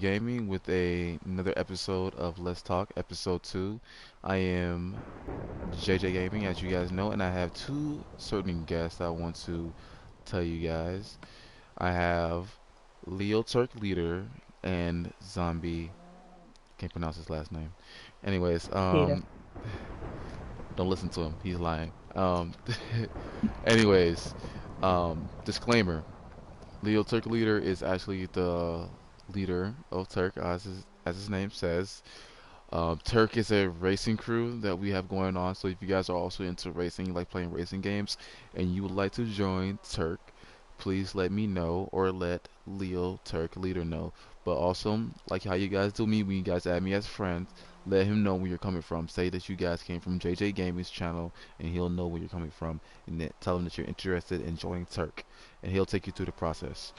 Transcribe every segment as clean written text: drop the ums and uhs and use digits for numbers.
Gaming with another episode of Let's Talk, episode 2. I am JJ Gaming, as you guys know, and I have two certain guests I want to tell you guys. I have Leo Turk Leader and Zombie. Can't pronounce his last name. Anyways, Data. don't listen to him. He's lying. Anyways, disclaimer. Leo Turk Leader is actually the leader of Turk, as his name says. Turk is a racing crew that we have going on. So if you guys are also into racing, you like playing racing games, and you would like to join Turk, please let me know or let Leo Turk Leader know. But also, like how you guys do me when you guys add me as friends, let him know where you're coming from. Say that you guys came from JJ Gaming's channel, and he'll know where you're coming from, and then tell him that you're interested in joining Turk, and he'll take you through the process.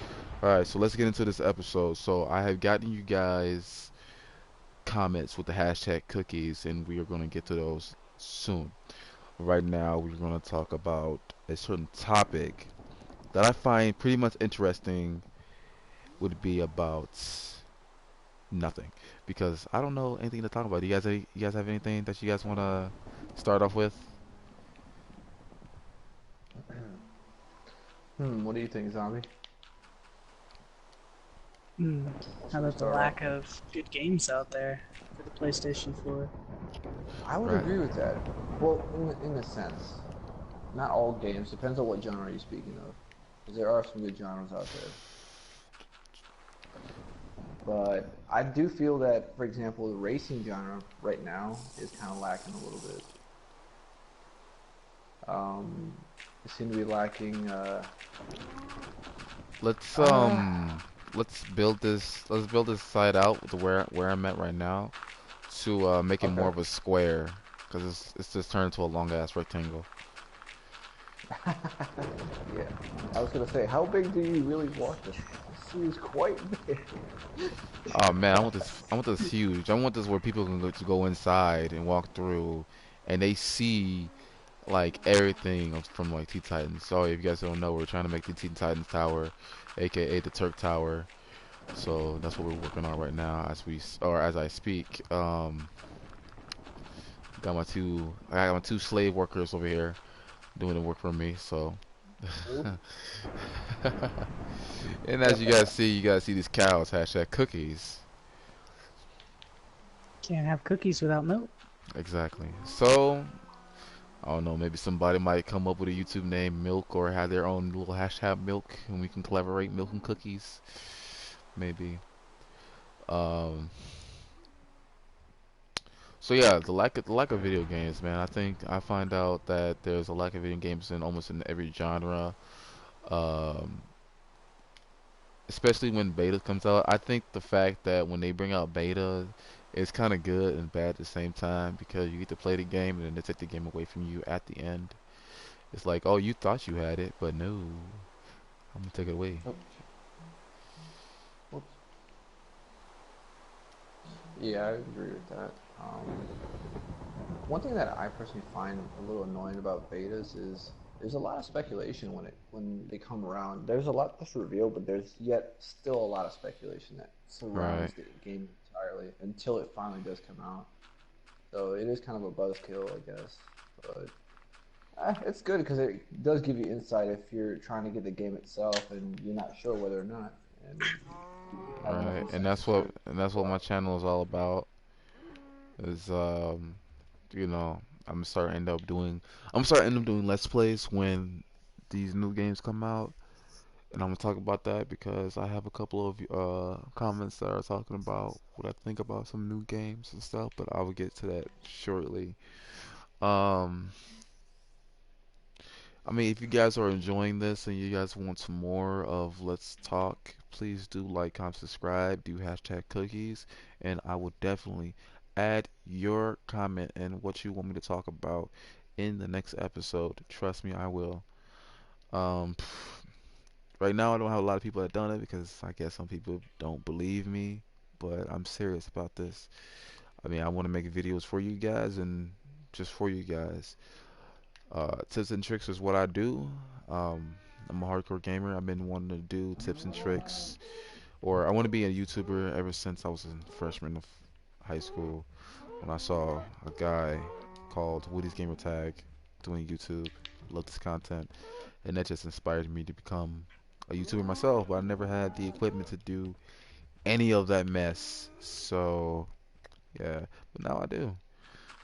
All right, so let's get into this episode. So I have gotten you guys comments with the hashtag cookies, and we are going to get to those soon. Right now, we're going to talk about a certain topic that I find pretty much interesting. Would be about nothing because I don't know anything to talk about. You guys have anything that you guys want to start off with? What do you think, Zombie? Hmm. How How should we about the start off? lack of good games out there for the PlayStation 4? I would Right. agree with that. Well, in a sense, not all games. Depends on what genre you're speaking of. Because there are some good genres out there. But I do feel that, for example, the racing genre right now is kind of lacking a little bit. Um, it seems to be lacking. Let's Uh, let's build this side out with where I'm at right now to make it more okay. of a square because it's just turned into a long ass rectangle. Yeah. I was gonna say, how big do you really want this? This seems quite big. Oh man, I want this huge. I want this where people can go inside and walk through, and they see like everything from like Teen Titans. So if you guys don't know, we're trying to make the Teen Titans Tower, aka the Turk Tower. So that's what we're working on right now as I speak. I got my two slave workers over here doing the work for me. So, and as you guys see these cows hashtag cookies. Can't have cookies without milk. Exactly. So I don't know, maybe somebody might come up with a YouTube name, Milk, or have their own little hashtag Milk, and we can collaborate, Milk and Cookies, maybe. Um, so yeah, the lack of video games, man. I think I find out that there's a lack of video games in almost in every genre. Um, Especially when beta comes out. I think the fact that when they bring out beta, it's kind of good and bad at the same time because you get to play the game and then they take the game away from you at the end. It's like, oh, you thought you had it, but no, I'm gonna take it away. Oh, whoops. Yeah, I agree with that. One thing that I personally find a little annoying about betas is there's a lot of speculation when they come around. There's a lot that's revealed, but there's yet still a lot of speculation that Right. surrounds the game entirely until it finally does come out. So it is kind of a buzzkill, I guess. But it's good because it does give you insight if you're trying to get the game itself and you're not sure whether or not, and you have enough Right. And insight to that's try what to and that's go what my out. channel is all about. Is you know, I'm gonna start end up doing let's plays when these new games come out. And I'm gonna talk about that because I have a couple of comments that are talking about what I think about some new games and stuff, but I will get to that shortly. Um, I mean, if you guys are enjoying this and you guys want some more of Let's Talk, please do like, comment, subscribe, do hashtag cookies, and I will definitely add your comment and what you want me to talk about in the next episode. Trust me, I will. Um, right now, I don't have a lot of people that done it because I guess some people don't believe me, but I'm serious about this. I mean, I want to make videos for you guys and just for you guys. Tips and tricks is what I do. Um, I'm a hardcore gamer. I've been wanting to do tips and tricks or I want to be a YouTuber ever since I was a freshman of high school when I saw a guy called Woody's Gamer Tag doing YouTube. Loved his content, and that just inspired me to become a YouTuber myself. But I never had the equipment to do any of that mess. So yeah, but now I do.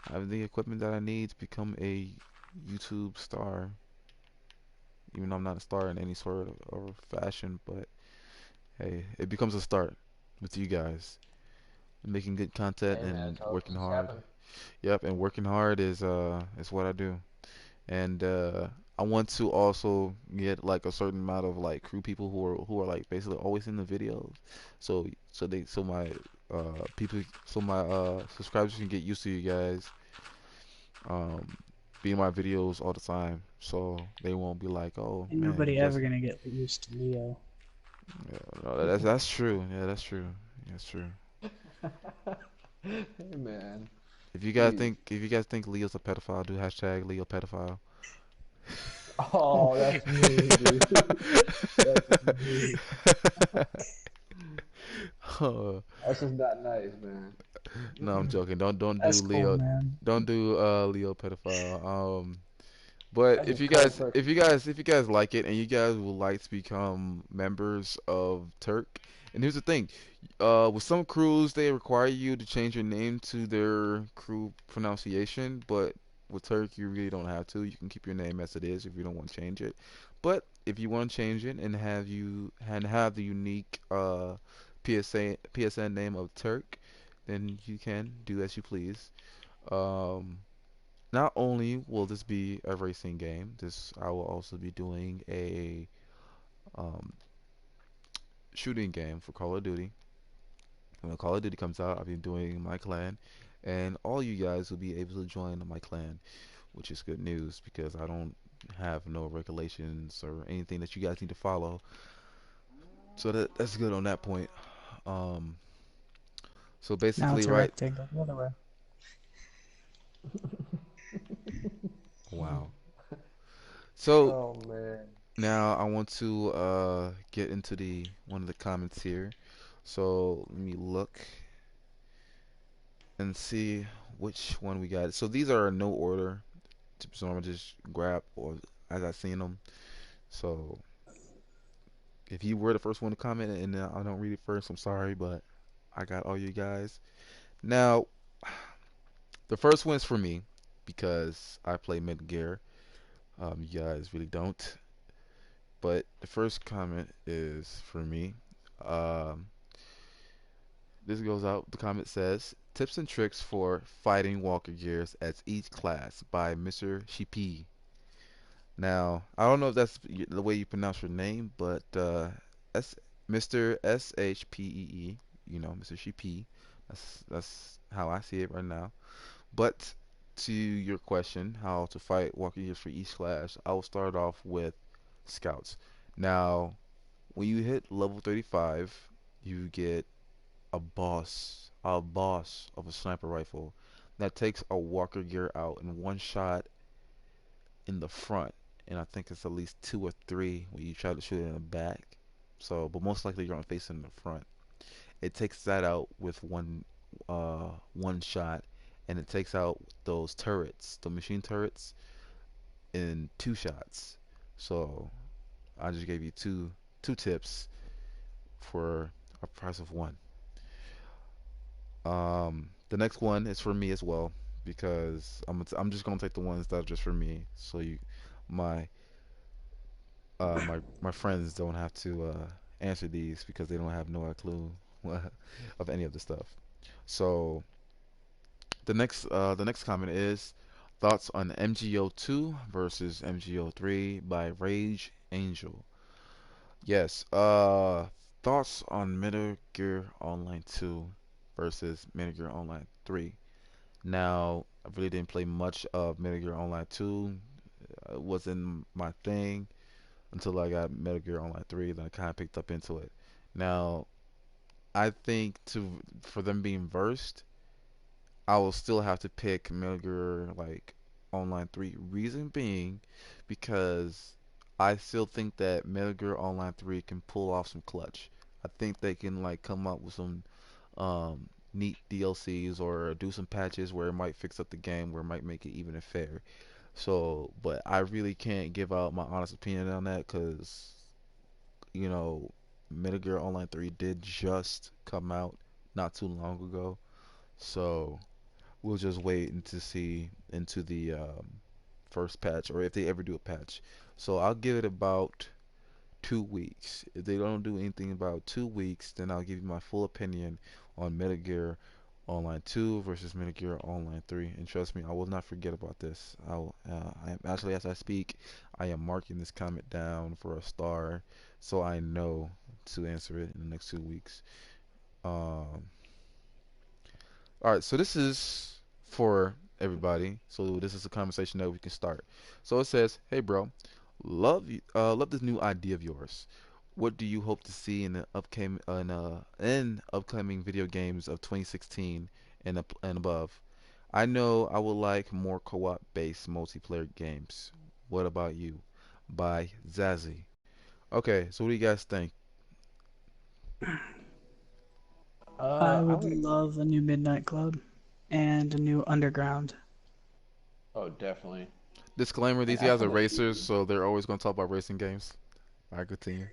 I have the equipment that I need to become a YouTube star. Even though I'm not a star in any sort of fashion, but hey, it becomes a start with you guys making good content Hey man, and that's how working things hard. happen. Yep, and working hard is what I do. And I want to also get like a certain amount of like crew people who are like basically always in the videos. So my people so my subscribers can get used to you guys um being in my videos all the time. So they won't be like, "Oh Ain't man, nobody you guys." ever gonna get used to Leo. Yeah, no, that's true. Yeah, that's true. That's true. Hey man, If jeez. you guys think Leo's a pedophile, do hashtag Leo pedophile. Oh, that's mean, dude. That's mean. Uh, That's just not nice, man. no, I'm joking. Don't do That's cool, Leo. man. Don't do Leo pedophile. But That's just cold turkey. if you guys like it and you guys would like to become members of Turk, and here's the thing, with some crews they require you to change your name to their crew pronunciation, but with Turk you really don't have to. You can keep your name as it is if you don't want to change it. But if you want to change it and have the unique PSN name of Turk, then you can do as you please. Um, Not only will this be a racing game, this I will also be doing a um, shooting game for Call of Duty. When Call of Duty comes out, I'll be doing my clan, and all you guys will be able to join my clan, which is good news because I don't have no regulations or anything that you guys need to follow. So that's good on that point. Um, so Now basically, it's a right? rectangle the other way. Wow. So Oh man. now I want to get into the one of the comments here. So let me look and see which one we got. So these are in no order, so I'm gonna just grab or as I seen them. So if you were the first one to comment and I don't read it first, I'm sorry, but I got all you guys. Now the first one is for me because I play Metal Gear. You guys really don't. But the first comment is for me. Um, this goes out. The comment says, "Tips and tricks for fighting Walker Gears as each class by Mr. Shippee." Now, I don't know if that's the way you pronounce your name, but S Mr. SHPEE, Mr. Shippee. That's how I see it right now. But to your question, how to fight Walker Gears for each class, I will start off with Scouts. Now, when you hit level 35, you get a boss of a sniper rifle that takes a Walker Gear out in one shot in the front, and I think it's at least two or three when you try to shoot it in the back. So, but most likely you're gonna face it in the front. It takes that out with one shot, and it takes out those turrets, the machine turrets, in two shots. So I just gave you two tips for a price of one. The next one is for me as well because I'm just gonna take the ones that are just for me, so my my friends don't have to answer these because they don't have no clue of any of the stuff. So the next comment is thoughts on MGO2 versus MGO3 by Rage Angel. Yes, thoughts on Metal Gear Online 2 versus Metal Gear Online 3. Now, I really didn't play much of Metal Gear Online 2. It wasn't my thing until I got Metal Gear Online 3, then I kind of picked up into it. Now, I think to for them being versed, I will still have to pick Metal Gear like Online 3. Reason being because I still think that Metal Gear Online 3 can pull off some clutch. I think they can like come up with some neat DLCs or do some patches where it might fix up the game, where it might make it even and fair. So, but I really can't give out my honest opinion on that because, you know, Metal Gear Online 3 did just come out not too long ago. So we'll just wait and to see into the first patch or if they ever do a patch. So I'll give it about 2 weeks. If they don't do anything about 2 weeks, then I'll give you my full opinion on Metal Gear Online 2 versus Metal Gear Online 3. And trust me, I will not forget about this. I am actually, as I speak, I am marking this comment down for a star, so I know to answer it in the next 2 weeks. Um, all right, so this is for everybody. So this is a conversation that we can start. So it says, "Hey, bro, love this new idea of yours. What do you hope to see in the in upcoming video games of 2016 and above? I know I would like more co-op based multiplayer games. What about you?" By Zazzy. Okay, so what do you guys think? I I would would. love a new Midnight Club and a new Underground. Oh, definitely. Disclaimer: And these as guys for are the racers, shooters, so they're always going to talk about racing games. I continue.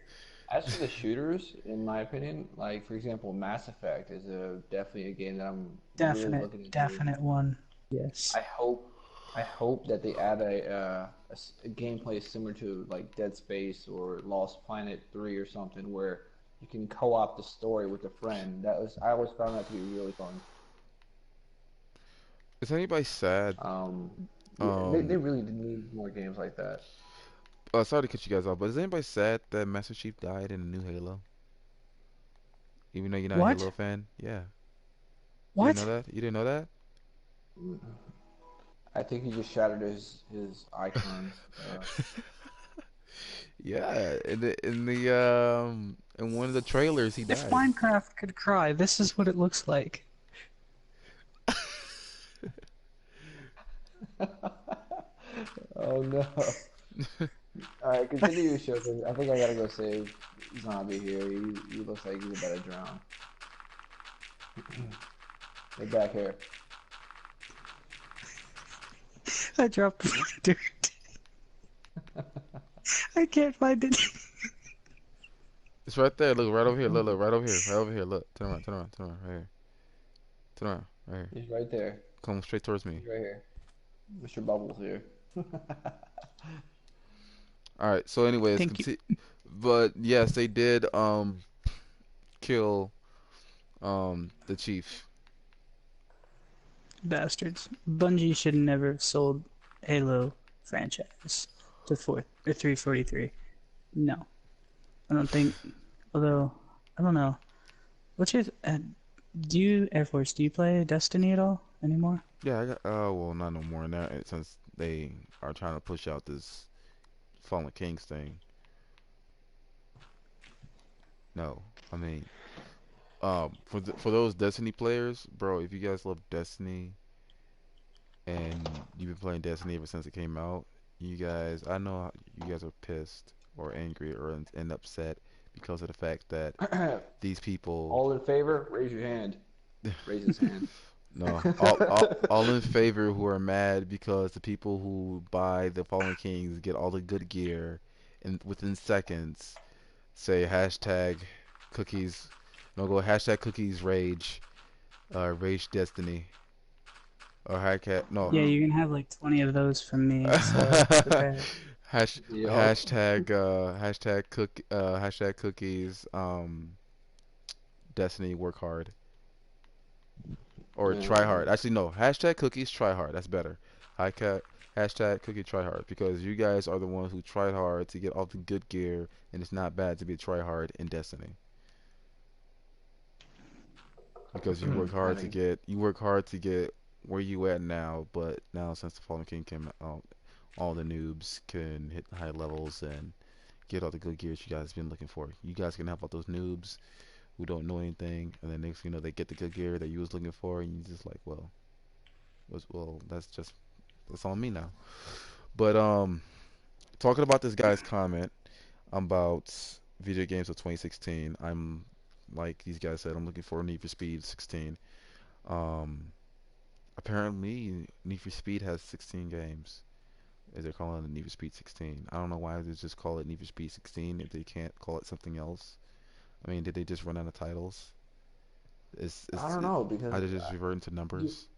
in my opinion, like for example, Mass Effect is a definitely a game that I'm really Definite, looking into. definite one. Yes. I hope I hope that they add a gameplay similar to like Dead Space or Lost Planet 3 or something where you can co-op the story with a friend. That was I always found that to be really fun. Is anybody sad? Um, yeah, they Um, really did need more games like that. sorry to cut you guys off, but is anybody sad that Master Chief died in the new Halo? Even though you're not a What? Halo fan? Yeah. You didn't know What? that? You didn't know I think he just shattered his icons. Yeah, in one of the trailers he If died. Minecraft could cry, this is what it looks like. Oh no! All right, continue your show. 'Cause I think I gotta go save Zombie here. He looks like he's about to drown. Get back here. I dropped the dirt. I can't find it. It's right there. Look, right over here. Look, right over here. Right over here. Look. Turn around. Right here. Turn around. Right here. He's right there. Come straight towards me. He's right here. Mr. Bubbles here. All right. So, anyways, Thank you. continue. But yes, they did kill the chief. Bastards. Bungie should never have sold Halo franchise to 343. No. I don't think. Although, I don't know. What's your. Do you, Air Force, do you play Destiny at all anymore? Yeah, I got. Well, not no more now since they are trying to push out this Fallen Kings thing. No, I mean, for those Destiny players, bro, if you guys love Destiny and you've been playing Destiny ever since it came out, you guys, I know you guys are pissed or angry or and upset because of the fact that these people, All in favor? Raise your hand. Raise his hand. no, all in favor who are mad because the people who buy the Fallen Kings get all the good gear and within seconds say hashtag cookies, no go hashtag cookies rage, rage Destiny or hashtag no. Yeah, you can have like 20 of those from me, so prepare. Yup. hashtag cookies Destiny work hard or try hard. Man. Actually no, hashtag cookies try hard. That's better. Hashtag hashtag cookie try hard because you guys are the ones who tried hard to get all the good gear and it's not bad to be a try hard in Destiny because I think. you work hard to get where you at now, but now since the Fallen King came out, all the noobs can hit high levels and get all the good gears you guys been looking for. You guys can help out those noobs who don't know anything, and then next thing you know they get the good gear that you was looking for, and you just like, well, that's on me now. But talking about this guy's comment about video games of 2016, I'm like these guys said, I'm looking for Need for Speed 16. Um, Apparently, Need for Speed has 16 games. They're calling it Need for Speed 16. I don't know why they just call it Need for Speed 16 if they can't call it something else. I mean, did they just run out of titles? I don't know Are because they just reverting to you, numbers?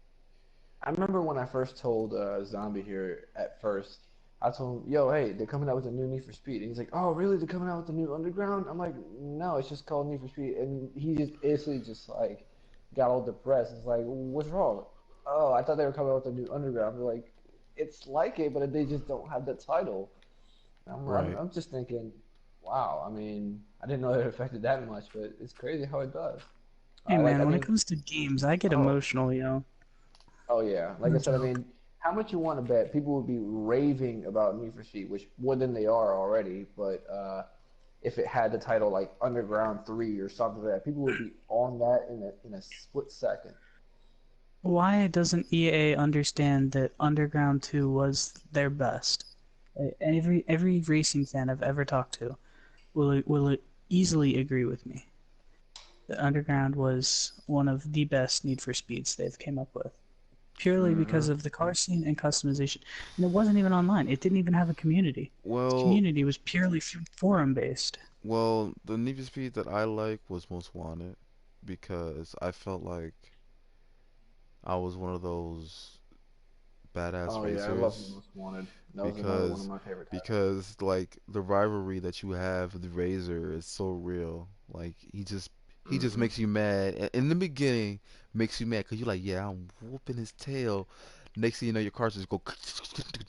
I remember when I first told Zombie here at first, I told him, "Yo, hey, they're coming out with a new Need for Speed," and he's like, "Oh, really? They're coming out with a new Underground?" I'm like, "No, it's just called Need for Speed," and he just instantly just like got all depressed. It's like, "What's wrong?" Oh, I thought they were coming out with a new Underground. They're like, "It's like it, but they just don't have the title." Right. I'm just thinking, wow. I mean, I didn't know it affected that much, but it's crazy how it does. Hey Like, I man, when it mean, comes to games, I get oh. emotional, yo. Oh yeah, like No I said, I joke. mean, how much you want to bet people would be raving about Need for Speed, which more than they are already. But if it had the title like Underground 3 or something like that, people would be on that in a split second. Why doesn't EA understand that Underground 2 was their best? Every racing fan I've ever talked to will easily agree with me that Underground was one of the best Need for Speeds they've came up with. Purely Hmm. because of the car scene and customization. And it wasn't even online. It didn't even have a community. Its Well, community was purely forum based. the Need for Speed that I like was Most Wanted because I felt like I was one of those badass Oh yeah, I love racers Most Wanted. That was another one of because my favorite titles. like the rivalry that you have with the Razor is so real. Like he just Hmm. makes you mad. In the beginning, makes you mad because you're like, yeah, I'm whooping his tail. Next thing you know, your car just go.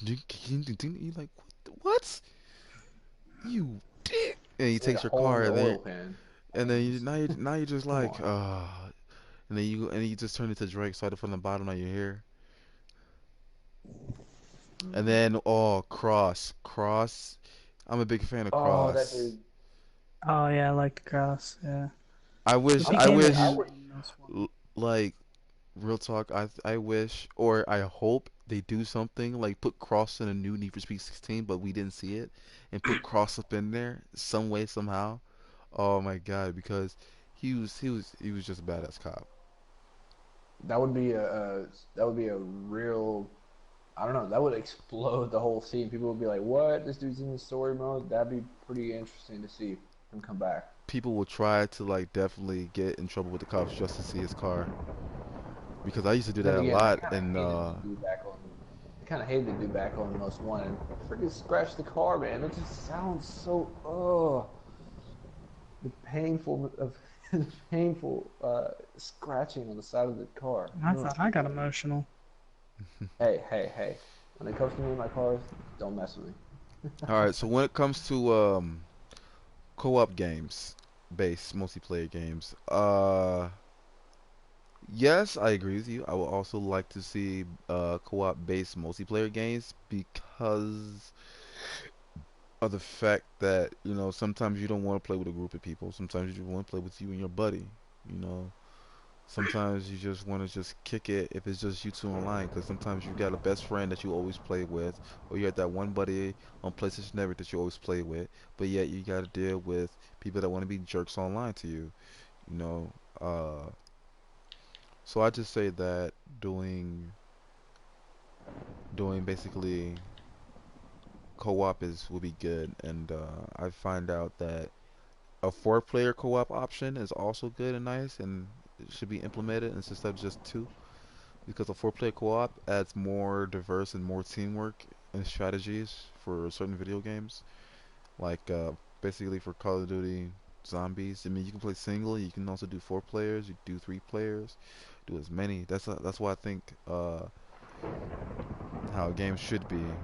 You're like, what? You dick! And he Like a takes your hole in car, the and then oil pan. I and mean, then you, just now you're just come like, on. and then you just turn into Drake, started from the bottom of your hair. And Hmm. then Cross. I'm a big fan of Oh, that Cross. dude. Oh yeah, I like the cross. Yeah, it I'm I became thinking. an I wish, would. anime in most one. like real talk. I wish, or I hope they do something like put Cross in a new Need for Speed 16, but we didn't see it, and put Cross up in there some way somehow. Oh my God, because he was just a badass cop. That would be that would be a real. I don't know. That would explode the whole scene. People would be like, "What? This dude's in the story mode." That'd be pretty interesting to see him come back. People will try to like definitely get in trouble with the cops just to see his car because I used to do Then that a again, I lot kind of and hated the dude back on. I kind of hated the dude back on Most Wanted. Freaking scratch the car, man. It just sounds so. The painful of the painful scratching on the side of the car. I Ugh. thought I got emotional. Hey, hey, hey! When it comes to me and my cars, don't mess with me. all right, so when it comes to co-op games, based multiplayer games, yes, I agree with you. I would also like to see co-op based multiplayer games because of the fact that, sometimes you don't want to play with a group of people. Sometimes you just want to play with you and your buddy, you know. Sometimes you just want to just kick it if it's just you two online because sometimes you got a best friend that you always play with, or you got that one buddy on PlayStation Network that you always play with, but yet you got to deal with people that want to be jerks online to you, you know. So I just say that doing doing basically co-op is will be good, and I find out that a four-player co-op option is also good and nice, and it should be implemented instead of just two. Because a four-player co-op adds more diverse and more teamwork and strategies for certain video games, like basically for Call of Duty Zombies. I mean, you can play single, you can also do four players, you can do three players, do as many. That's why I think how games should be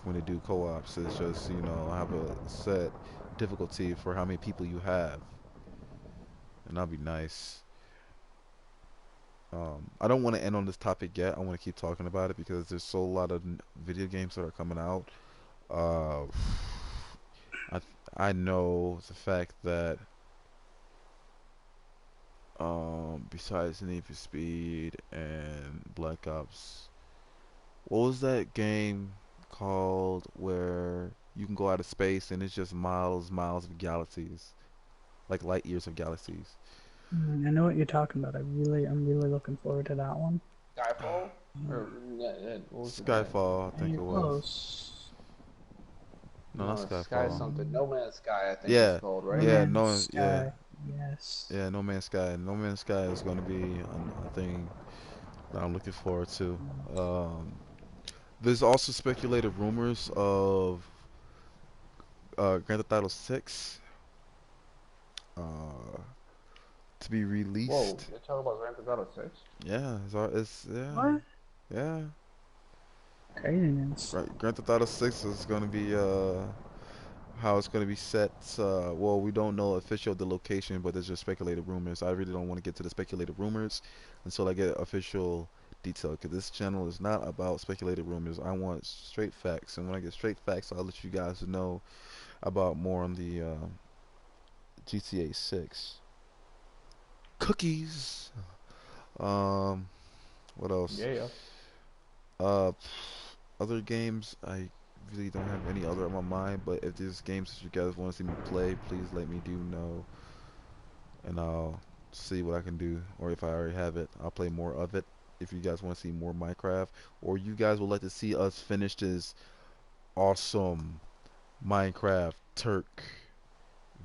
when they do co-ops is just have a set difficulty for how many people you have, and that'd be nice. I don't want to end on this topic yet. I want to keep talking about it because there's so a lot of video games that are coming out. Uh, I I know the fact that besides Need for Speed and Black Ops, what was that game called where you can go out of space and it's just miles of galaxies? like light years of galaxies. I know what you're talking about. I'm really looking forward to that one. Skyfall? Mm, Or what was the name? Skyfall, I and think you're it was. close. No, not No, Sky Skyfall. something. Um, No Man's Sky, I think it's Yeah, called, No right? yeah, Man's no, yeah, Sky. Yes. yeah. No Man's Sky. No Man's Sky is going to be a thing that I'm looking forward to. Um, there's also speculated rumors of Grand Theft Auto 6 uh, to be Whoa, released. you're talking about Grand Theft Auto 6? Yeah, it's yeah, What? yeah. Craziness. Right, Grand Theft Auto 6 is going to be how it's going to be set. Well, we don't know official the location, but there's just speculated rumors. I really don't want to get to the speculated rumors until I get official detail, because this channel is not about speculated rumors. I want straight facts, and when I get straight facts, I'll let you guys know about more on the GTA 6 cookies. Um, what else? Yeah. Uh, other games, I really don't have any other on my mind, but if there's games that you guys want to see me play, please let me do know, and I'll see what I can do. Or if I already have it, I'll play more of it. If you guys want to see more Minecraft, or you guys would like to see us finish this awesome Minecraft Turk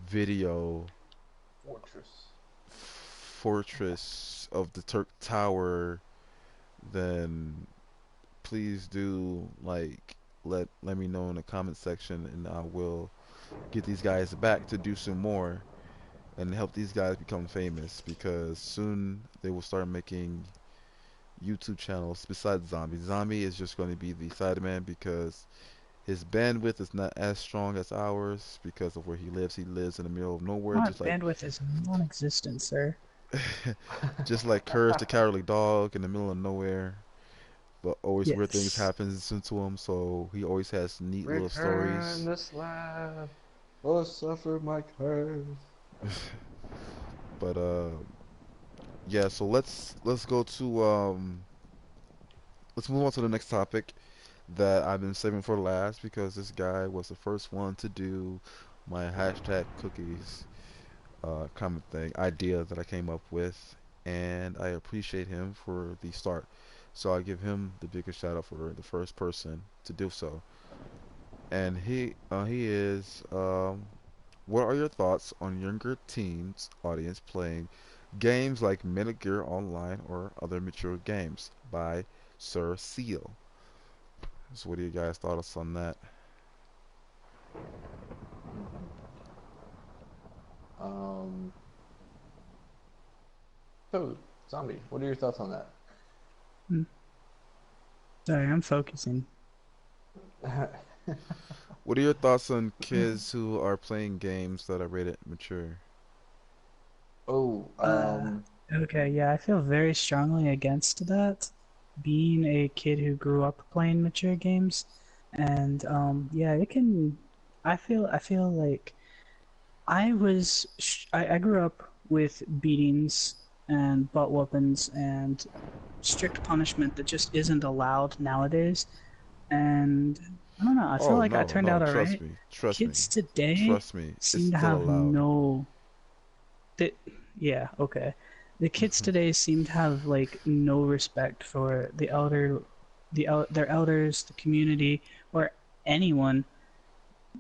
video Fortress. fortress of the Turk Tower, then please do like let me know in the comment section, and I will get these guys back to do some more and help these guys become famous, because soon they will start making YouTube channels besides Zombie. Zombie is just going to be the sideman because his bandwidth is not as strong as ours because of where he lives. He lives in the middle of nowhere, My bandwidth is non-existent, sir. just like Courage the Cowardly Dog in the middle of nowhere. But always weird things Yes. happen to him, so he always has neat little Return stories. the slab. Oh, suffer my curse. But yeah. So let's go to let's move on to the next topic that I've been saving for last, because this guy was the first one to do my hashtag cookies comment thing idea that I came up with, and I appreciate him for the start. So I give him the biggest shout out for the first person to do so. And he is what are your thoughts on younger teens audience playing games like Metal Gear Online or other mature games by Sir Seal? So what do you guys thoughts on that? Um, so, Zombie, what are your thoughts on Hmm. Sorry, I'm focusing. that? What are your thoughts on kids who are playing games that are rated mature? Oh, Uh, okay, yeah, I feel very strongly against that. Being a kid who grew up playing mature games, and yeah, it can. I feel like I grew up with beatings and butt whoopings and strict punishment that just isn't allowed nowadays. And I don't know, I feel Oh like I no, turned no, out all right. trust me, Kids today trust me. It's seem to still have allowed. no that yeah, okay. The kids today seem to have like no respect for their elders, the community, or anyone.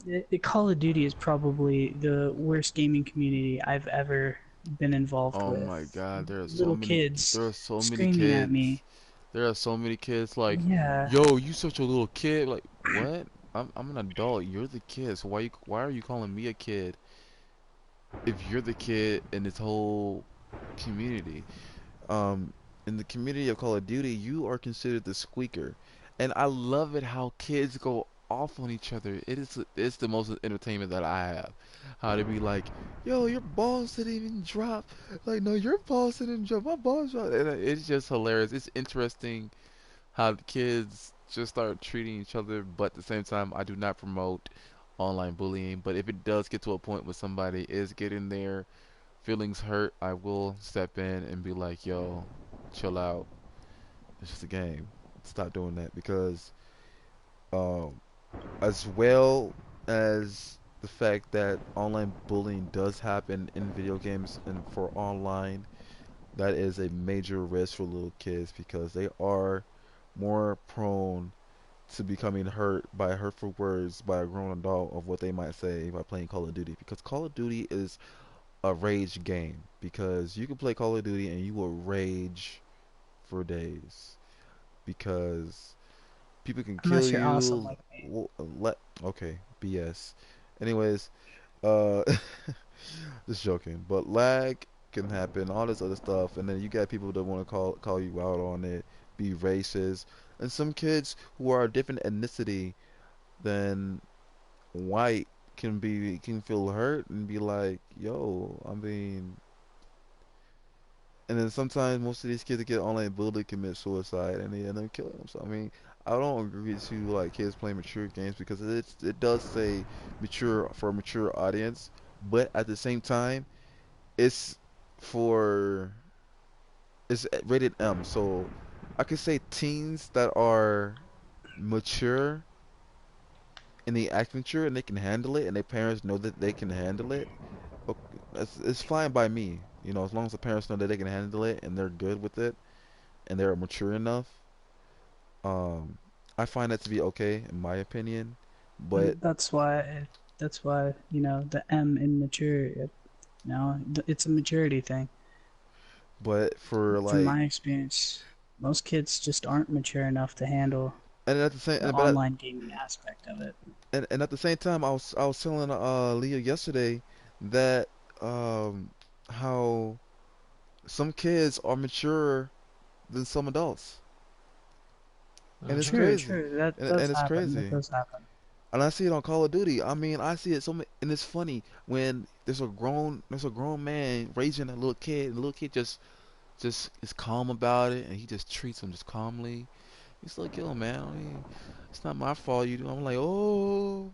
The Call of Duty is probably the worst gaming community I've ever been involved Oh my with. God, Little kids there are so many screaming at kids. me. There are so many kids like, Yeah, yo, you such a little kid. Like, what? I'm an adult. You're the kid. So why are you calling me a kid if you're the kid in this whole community? Um, in the community of Call of Duty, you are considered the squeaker, and I love it how kids go off on each other. It's the most entertainment that I have. How they be like, "Yo, your balls didn't even drop." Like, no, your balls didn't drop. My balls dropped. And it's just hilarious. It's interesting how the kids just start treating each other, but at the same time, I do not promote online bullying. But if it does get to a point where somebody is getting their feelings hurt, I will step in and be like, yo, chill out. It's just a game. Stop doing that, because um as well as the fact that online bullying does happen in video games and for online, that is a major risk for little kids because they are more prone to becoming hurt by hurtful words by a grown adult of what they might say by playing Call of Duty. Because Call of Duty is a rage game. Because you can play Call of Duty and you will rage for days. Because people can kill Unless you're awesome you. like me. Okay, BS. Anyways, uh, just joking. But lag can happen, all this other stuff, and then you got people that want to call you out on it, be racist, and some kids who are a different ethnicity than white can feel hurt and be like, yo, I mean, and then sometimes most of these kids that get online bullied commit suicide and they end up killing themselves. I mean, I don't agree to like kids playing mature games because it does say mature for a mature audience, but at the same time, it's for it's rated M, so I could say teens that are mature and they act mature and they can handle it and their parents know that they can handle it. Okay, it's fine by me, as long as the parents know that they can handle it and they're good with it and they're mature enough. Um, I find that to be okay in my opinion, but And that's why the M in mature. It's a maturity thing. for From like my experience, most kids just aren't mature enough to handle and at the same the online gaming aspect of it. and at the same time I was telling Leah yesterday that um how some kids are mature than some adults, and it's Mm-hmm. True, crazy, true. That and does it's happen. That crazy. does happen. And I see it on Call of Duty. I mean, I see it and it's funny when there's a grown man raising a little kid, and the little kid just is calm about it, and he just treats him just calmly. He's like, yo, man, I mean, it's not my fault. You do. I'm like, oh,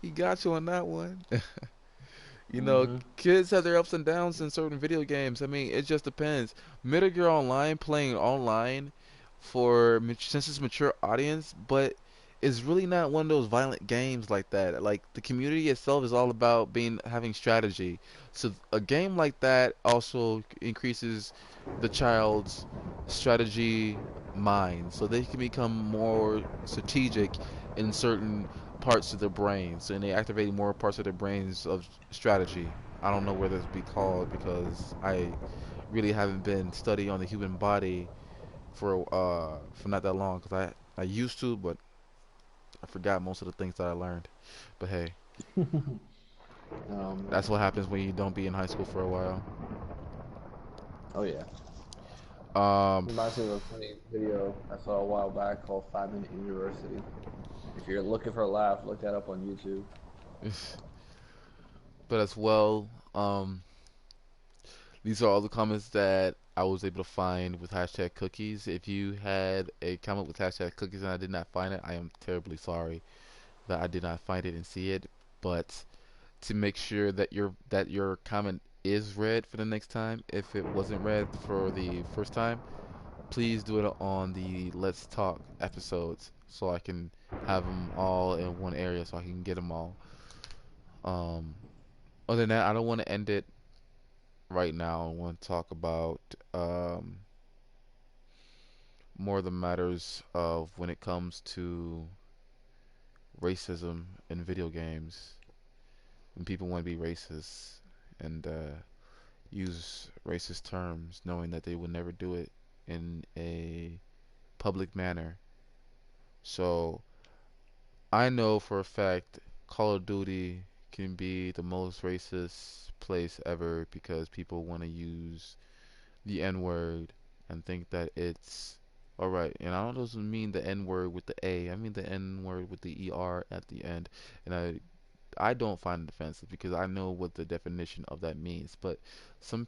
he got you on that one. Mm-hmm. Kids have their ups and downs in certain video games. I mean, it just depends. Metal Gear Online, playing online for since it's mature audience, but it's really not one of those violent games like that. Like the community itself is all about having strategy. So a game like that also increases the child's strategy mind, so they can become more strategic in certain parts of their brains, and they activate more parts of their brains of strategy. I don't know where this be called because I really haven't been studying on the human body for not that long because I used to, but I forgot most of the things that I learned. But hey, Oh that's man. what happens when you don't be in high school for a while. Oh yeah. Um, Reminds me of a funny video I saw a while back called 5 Minute University. If you're looking for a laugh, look that up on YouTube. but as well, these are all the comments that I was able to find with hashtag cookies. If you had a comment with hashtag cookies and I did not find it, I am terribly sorry that I did not find it and see it. But to make sure that your comment is read for the next time, if it wasn't read for the first time, please do it on the Let's Talk episodes so I can have them all in one area so I can get them all. Um, Other than that, I don't want to end it right now. I want to talk about more of the matters of when it comes to racism in video games. When people want to be racist and use racist terms, knowing that they would never do it in a public manner. So I know for a fact Call of Duty can be the most racist place ever because people want to use the N word and think that it's alright. And I don't doesn't mean the N word with the A. I mean the N word with the ER at the end. And I don't find it offensive because I know what the definition of that means. But some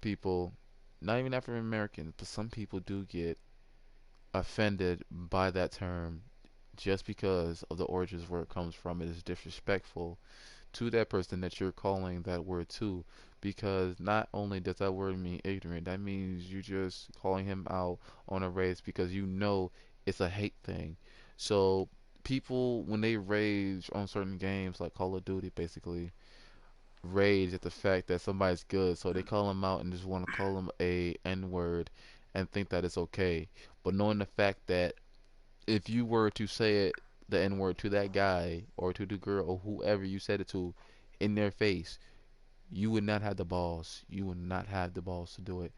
people, not even African Americans, but some people do get offended by that term just because of the origins where it comes from. It is disrespectful to that person that you're calling that word to, because not only does that word mean ignorant, that means you just calling him out on a race because you know it's a hate thing. So people when they rage on certain games like Call of Duty, basically rage at the fact that somebody's good, so they call them out and just want to call them a N word and think that it's okay. But knowing the fact that if you were to say it, the N word to that guy or to the girl or whoever you said it to in their face, you would not have the balls. You would not have the balls to do it.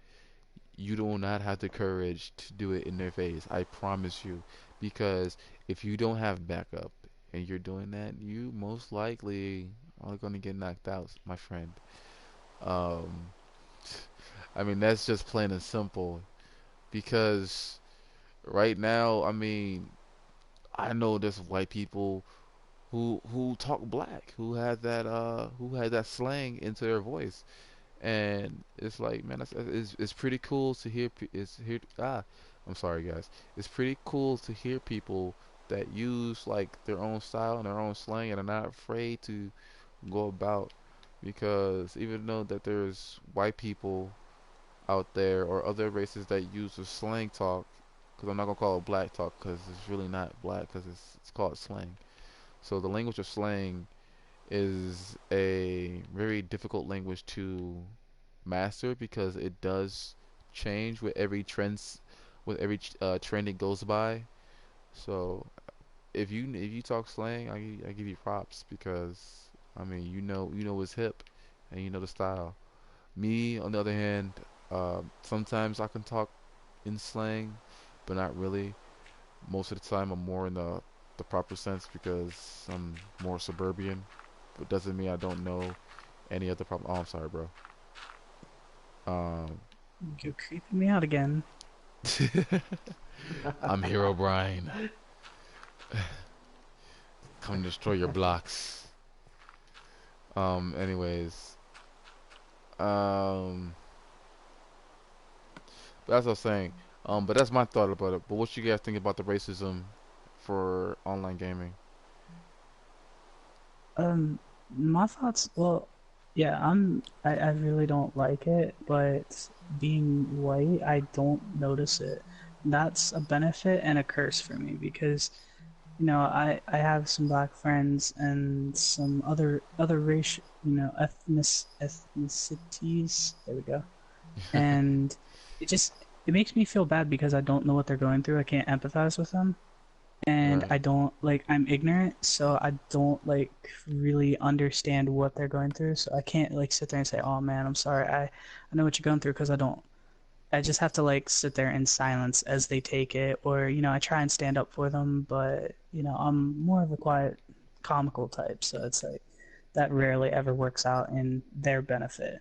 You do not have the courage to do it in their face. I promise you. Because if you don't have backup and you're doing that, you most likely are going to get knocked out, my friend. Um, I mean, that's just plain and simple. Because right now, I mean, I know there's white people who talk black, who had that slang into their voice, and it's like, man, it's pretty cool to hear. I'm sorry, guys. It's pretty cool to hear people that use like their own style and their own slang and are not afraid to go about, because even though that there's white people out there or other races that use the slang talk, because I'm not gonna call it black talk because it's really not black because it's called slang. So the language of slang is a very difficult language to master because it does change with every trend it goes by. So if you talk slang, I give you props because I mean you know what's hip and you know the style. Me on the other hand, sometimes I can talk in slang, but not really. Most of the time, I'm more in the proper sense because I'm more suburban. But doesn't mean I don't know any other problem. Oh, I'm sorry, bro. Um, You're creeping me out again. I'm Hero Brian. Come destroy your blocks. Anyways, um, but as I was saying, but that's my thought about it. But what you guys think about the racism for online gaming? Um, my thoughts, well, yeah, I really don't like it, but being white, I don't notice it. That's a benefit and a curse for me because, I have some black friends and some other racial, ethnicities. There we go. And it makes me feel bad because I don't know what they're going through. I can't empathize with them, and Right. I don't like I'm ignorant, so I don't like really understand what they're going through. So I can't like sit there and say, "Oh man, I'm sorry. I know what you're going through," because I don't. I just have to like sit there in silence as they take it, or I try and stand up for them, but I'm more of a quiet, comical type, so it's like that rarely ever works out in their benefit.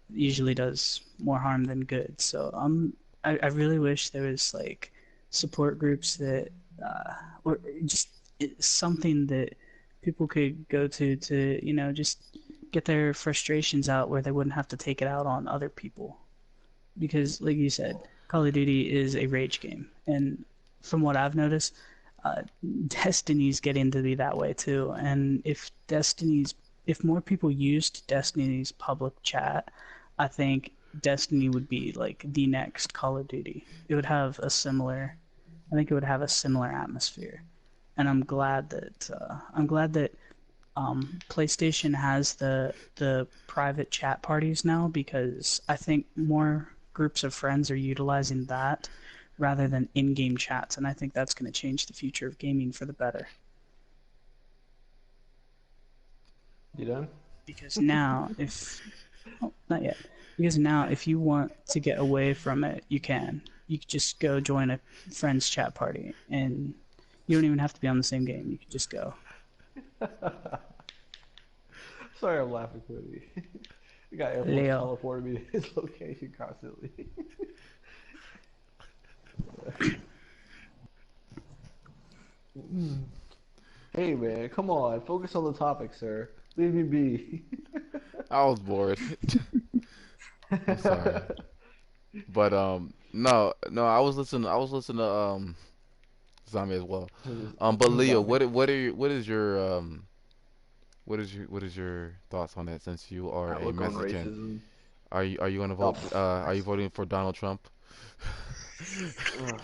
It usually does more harm than good. So I really wish there was like support groups that or just something that people could go to just get their frustrations out where they wouldn't have to take it out on other people because, like you said, Call of Duty is a rage game, and from what I've noticed, uh, Destiny's getting to be that way too. And if more people used Destiny's public chat, I think Destiny would be like the next Call of Duty. I think it would have a similar atmosphere, and I'm glad that PlayStation has the private chat parties now because I think more groups of friends are utilizing that rather than in-game chats, and I think that's going to change the future of gaming for the better. You done? Because now, if oh, not yet, because now if you want to get away from it, you can. You could just go join a friend's chat party, and you don't even have to be on the same game. You could just go. Sorry, I'm laughing, Cody. We got Air Force Leo. teleporting me to his location constantly. Hey man, come on, focus on the topic, sir. Leave me be. I was bored. I'm sorry. But no, no, I was listening to Zombie as well. But Leo, Zombie. what is your thoughts on that since you are a Outlook on Mexican? racism. Are you gonna Oh, vote I are you voting for Donald Trump? ugh.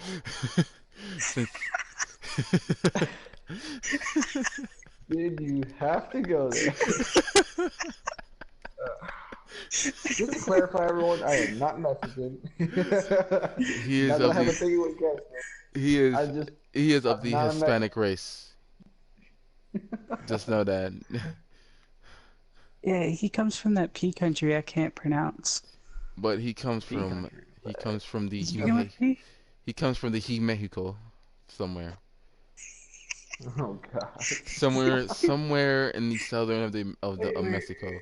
Since Did you have to go there? Just to clarify, everyone, I am not Mexican. He is Not that I of have a the thing against it. he I is just, he is of I'm the not a Hispanic Mexican. race. Just know that. Yeah, he comes from that P country I can't pronounce. But P country. he comes from the Does it he begin with he, P? he comes from the he Mexico somewhere. Oh God. Somewhere in the southern of the Wait, of wait. Mexico.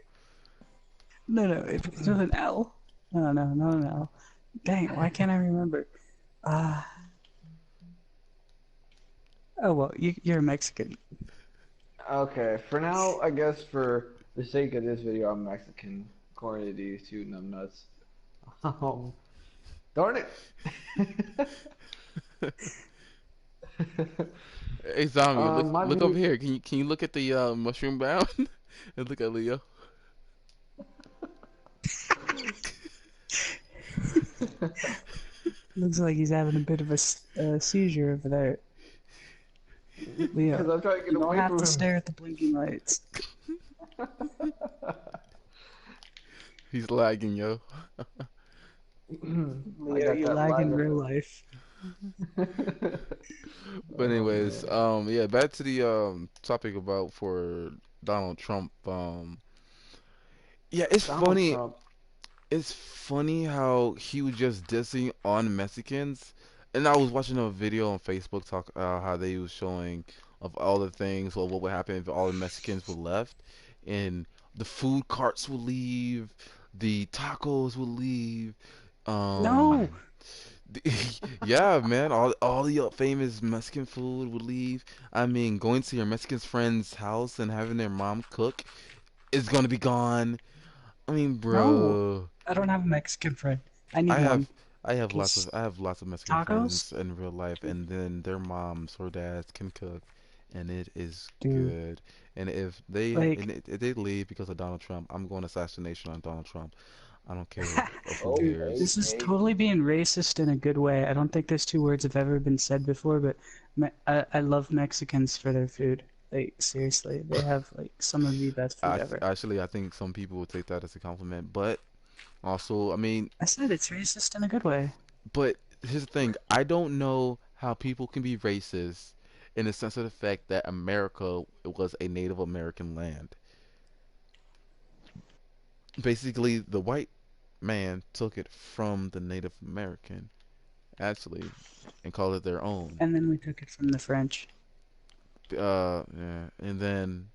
No, no, it begins with an L. No, no, not an L. Dang it, why can't I remember? Uh, oh well, you're Mexican. Okay, for now, I guess for the sake of this video, I'm Mexican, according to these two numbnuts. Um, darn it. Hey zombie, My look over video. here. Can you look at the mushroom bound and look at Leo? Looks like he's having a bit of a seizure over there. Because Leo, I'm trying to get you don't away have to from him. stare at the blinking lights. He's lagging, yo. I Leo, got you that lag lag in real effect. life. But Oh anyways, man. yeah, back to the topic about for Donald Trump. Yeah, Donald Trump. it's funny how he was just dissing on Mexicans. And I was watching a video on Facebook talk how they was showing of all the things or what would happen if all the Mexicans were left, and the food carts would leave, the tacos would leave. No, Um, yeah, man, all the famous Mexican food would leave. I mean, going to your Mexican friend's house and having their mom cook is gonna be gone. I mean, no. bro, I don't have a Mexican friend. I need I one. have Cause I have lots of Mexican tacos, friends in real life, and then their moms or dads can cook, and it is dude. good. And Like, if they leave because of Donald Trump, I'm going assassination on Donald Trump. I don't care of who Oh, dude, cares. this is hey, totally being racist in a good way. I don't think those two words have ever been said before, but I love Mexicans for their food. Like, seriously, they have like some of the best food ever. Actually, I think some people will take that as a compliment, but also, I mean, I said it's racist in a good way. but here's the thing: I don't know how people can be racist in the sense of the fact that America was a Native American land. Basically, the white man took it from the Native American, actually, and called it their own. And then we took it from the French. Yeah, and then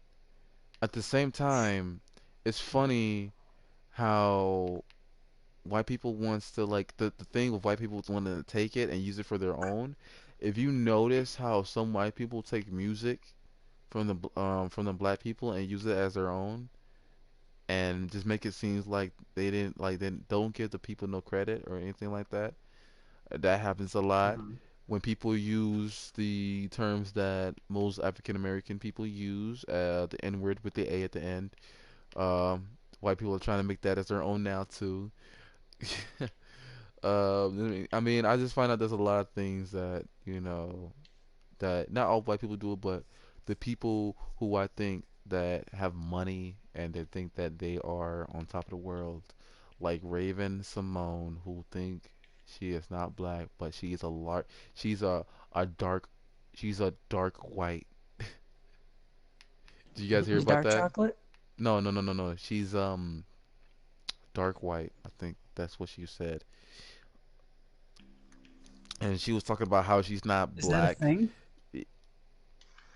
at the same time, it's funny how white people wants to like the thing with white people wanting to take it and use it for their own. If you notice how some white people take music from the black people and use it as their own and just make it seem like they don't give the people no credit or anything like that. That happens a lot Mhm. when people use the terms that most African American people use, the N word with the A at the end. White people are trying to make that as their own now too. I mean, I just find out there's a lot of things that that not all white people do it, but the people who I think that have money and they think that they are on top of the world, like Raven Simone, who think she is not black, but she's a dark, she's a dark white. Did you guys hear Is about dark that? chocolate? No. She's dark white. I think that's what she said. And she was talking about how she's not Is that a black. thing?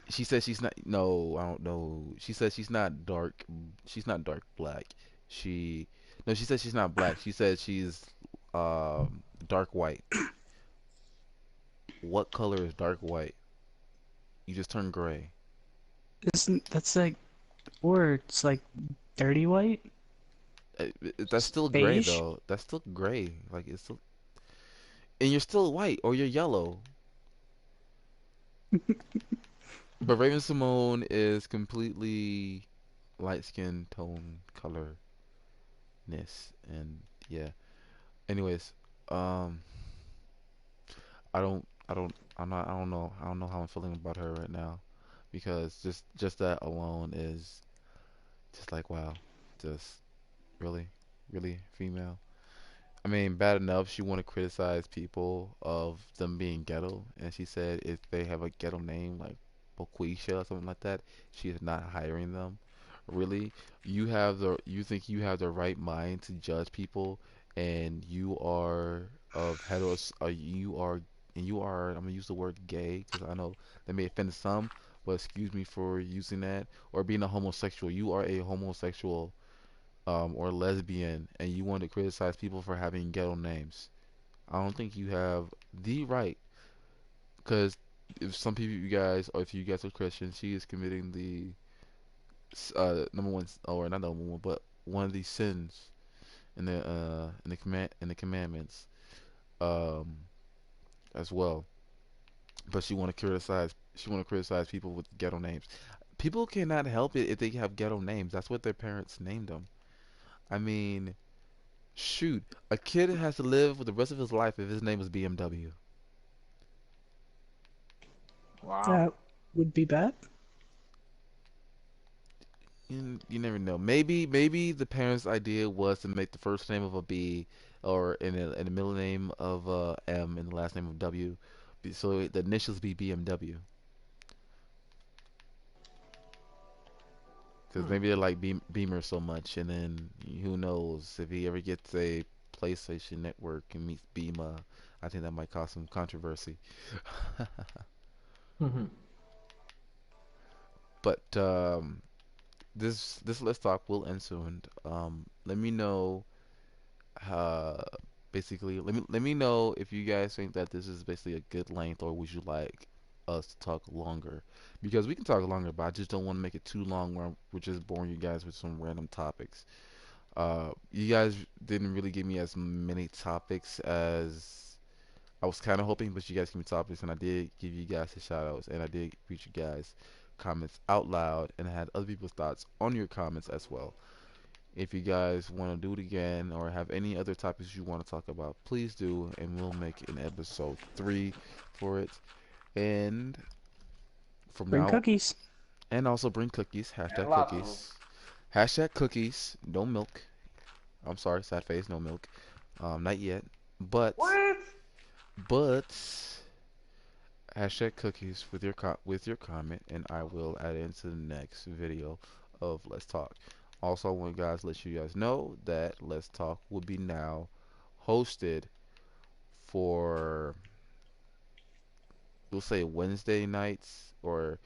She said she's not. No, I don't know. She said she's not dark. She's not dark black. She no. She said she's not black. She said she's dark white. What color is dark white? You just turn gray. Isn't that's like, or it's like dirty white? That's Just still gray beige? though. That's still gray. Like it's still, and you're still white or you're yellow. But Raven Simone is completely light skin tone colorness, and yeah. Anyways, um. I don't, I don't, I'm not, I don't know how I'm feeling about her right now. because just that alone is just like wow, just really, really female. I mean, bad enough she want to criticize people of them being ghetto, and she said if they have a ghetto name like Boquisha or something like that, she is not hiring them. Really, you think you have the right mind to judge people, and you are of heteros, you are. I'm gonna use the word gay because I know that may offend some, but excuse me for using that. Or being a homosexual, you are a homosexual or lesbian and you want to criticize people for having ghetto names. I don't think you have the right because if some people you guys or if you guys are Christian, she is committing the number one or not number one, but one of these sins in the commandments um as well. But she want to criticize people with ghetto names. People cannot help it if they have ghetto names. That's what their parents named them. I mean, shoot, a kid has to live with the rest of his life if his name is BMW. Wow. That would be bad. You never know. Maybe the parents' idea was to make the first name of a B or in the middle name of M and the last name of W, so the initials be BMW. Because Hmm. maybe they like Beamer so much, and then who knows if he ever gets a PlayStation Network and meets Beamer, I think that might cause some controversy. But this Let's Talk will end soon. Let me know uh basically let me know if you guys think that this is basically a good length or would you like us to talk longer because we can talk longer but I just don't want to make it too long where we're just boring you guys with some random topics. You guys didn't really give me as many topics as I was kind of hoping, but you guys gave me topics and I did give you guys the shout outs and I did read you guys comments out loud and I had other people's thoughts on your comments as well. If you guys want to do it again or have any other topics you want to talk about, please do, and we'll make an episode 3 for it. And from Bring now, cookies. and also bring cookies, And hashtag lots of them. cookies, hashtag cookies, no milk. I'm sorry, sad face, no milk. Not yet, but What? but hashtag cookies with with your comment, and I will add it into the next video of Let's Talk. Also, I want guys let you guys know that Let's Talk will be now hosted for we'll say Wednesday nights or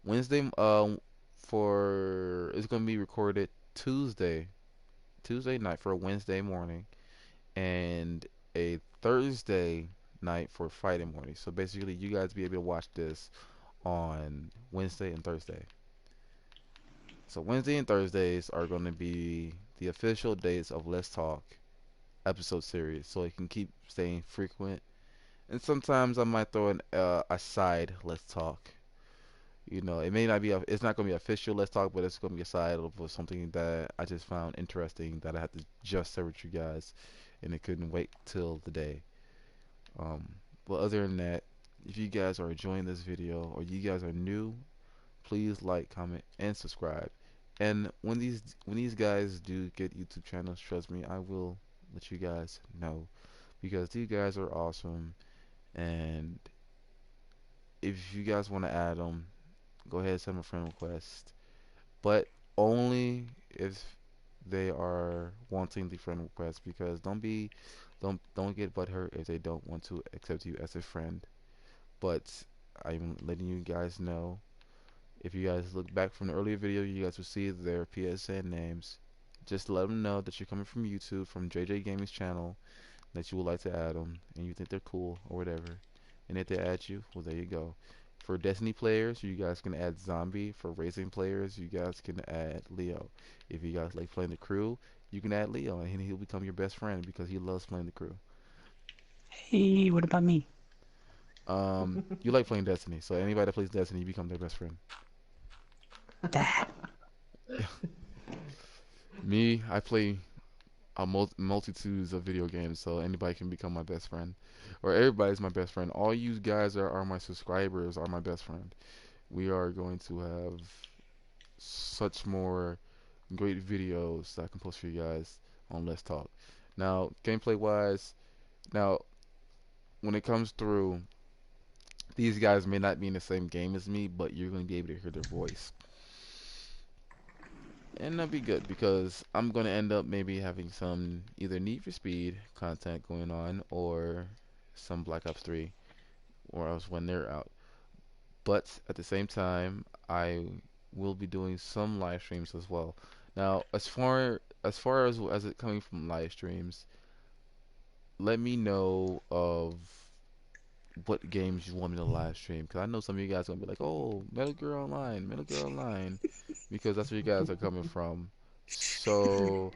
Wednesday for it's gonna be recorded Tuesday night for a Wednesday morning and a Thursday night for Friday morning. So basically you guys be able to watch this on Wednesday and Thursday. So Wednesday and Thursdays are gonna be the official dates of Let's Talk episode series so it can keep staying frequent. And sometimes I might throw a side Let's Talk. You know, it may not be it's not gonna be official Let's Talk, but it's gonna be a side of something that I just found interesting that I had to just share with you guys, and it couldn't wait till the day. Um, but other than that, if you guys are enjoying this video or you guys are new, please like, comment, and subscribe. And when these guys do get YouTube channels, trust me, I will let you guys know because these guys are awesome. And if you guys want to add them, go ahead and send them a friend request. But only if they are wanting the friend request because don't get butthurt if they don't want to accept you as a friend. But I'm letting you guys know if you guys look back from the earlier video, you guys will see their PSN names. Just let them know that you're coming from YouTube, from JJ Gaming's channel, that you would like to add them, and you think they're cool or whatever. And if they add you, well, there you go. For Destiny players, you guys can add Zombie. For Racing players, you guys can add Leo. If you guys like playing the crew, you can add Leo, and he'll become your best friend because he loves playing the crew. Hey, what about me? You like playing Destiny, so anybody that plays Destiny, you become their best friend. Dad. Me, I play a multitudes of video games, so anybody can become my best friend, or everybody's my best friend. All you guys are my subscribers, are my best friend. we are going to have such more great videos that I can post for you guys on Let's Talk. Now, gameplay wise, now when it comes through, these guys may not be in the same game as me, but you're going to be able to hear their voice. And that'll be good because I'm going to end up maybe having some either Need for Speed content going on or some Black Ops 3 or else when they're out. But at the same time, I will be doing some live streams as well. Now, as it coming from live streams, let me know of what games you want me to live stream because I know some of you guys are gonna be like, "Oh, Metal Gear Online, Metal Gear Online," because that's where you guys are coming from. So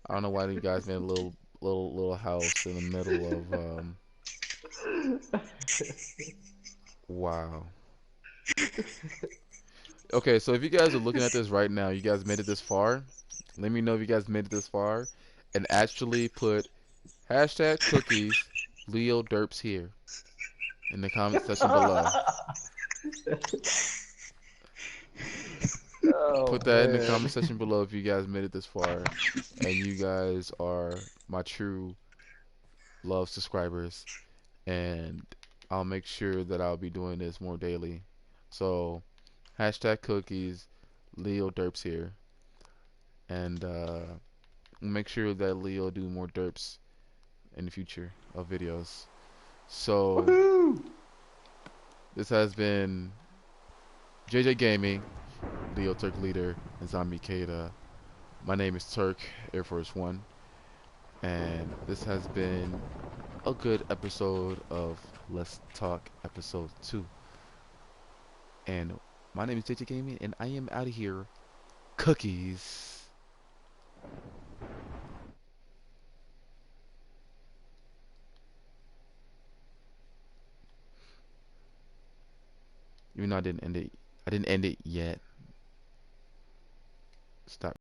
I don't know why you guys made a little house in the middle of wow. Okay, so if you guys are looking at this right now, you guys made it this far. Let me know if you guys made it this far, and actually put hashtag cookies Leo Derps here in the comment section below. Oh Put that in the comment man. section below if you guys made it this far, and you guys are my true love subscribers, and I'll make sure that I'll be doing this more daily. So hashtag cookies Leo Derps here, and make sure that Leo do more derps in the future of videos. So Woohoo! this has been JJ Gaming, Leo Turk Leader, and Zombie Kata. My name is Turk Air Force One, and this has been a good episode of Let's Talk episode 2. And my name is JJ Gaming, and I am out of here. Cookies. Even though I didn't end it yet. Stop.